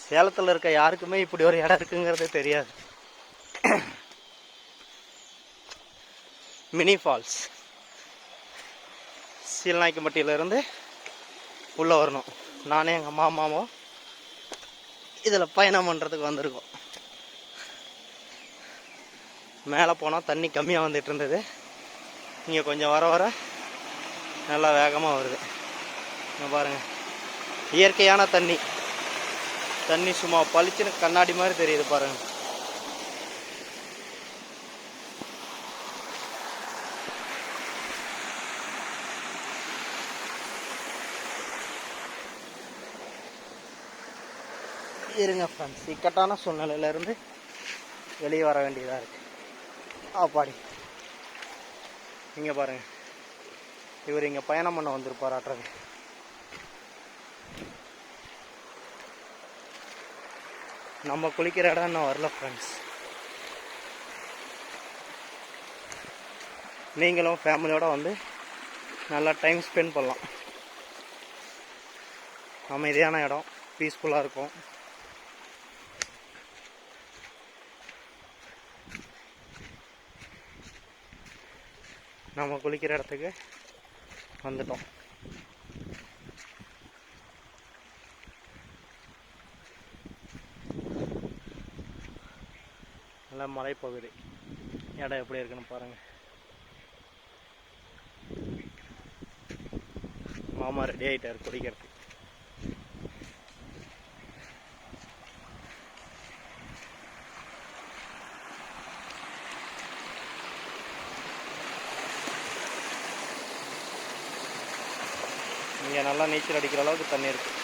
சேலத்தில் இருக்க யாருக்குமே இப்படி ஒரு இடம் இருக்குங்கிறது தெரியாது. மினி ஃபால்ஸ் சீலநாயக்கம்பட்டியிலேருந்து உள்ளே வரணும். நானே எங்கள் மாமாவும் இதில் பயணம் பண்ணுறதுக்கு வந்திருக்கோம். மேலே போனால் தண்ணி கம்மியாக வந்துட்டு இருந்தது. இங்கே கொஞ்சம் வர வர நல்லா வேகமாக வருது. இங்கே பாருங்கள், இயற்கையான தண்ணி. தண்ணி சும்மா பளிச்சுன்னு கண்ணாடி மாதிரி தெரியுது பாருங்கள். இருங்க ஃப்ரெண்ட்ஸ், இக்கட்டான சூழ்நிலையிலேருந்து வெளியே வர வேண்டியதாக இருக்குது. ஆப்பாடி, இங்கே பாருங்கள், இவர் இங்கே பயணம் பண்ண வந்திருப்பாராட்டுறது. நம்ம குளிக்கிற இடம் இன்னும் வரல ஃப்ரெண்ட்ஸ். நீங்களும் ஃபேமிலியோடு வந்து நல்லா டைம் ஸ்பெண்ட் பண்ணலாம். அமைதியான இடம், பீஸ்ஃபுல்லாக இருக்கும். நம்ம குளிக்கிற இடத்துக்கு வந்துட்டோம். நல்லா மலைப்பகுதி. இடம் எப்படி இருக்குன்னு பாருங்கள். மாமா ரெடி ஆகிட்டார் குடிக்கிறதுக்கு. இங்கே நல்லா நீச்சல் அடிக்கிற அளவுக்கு தண்ணி இருக்குது.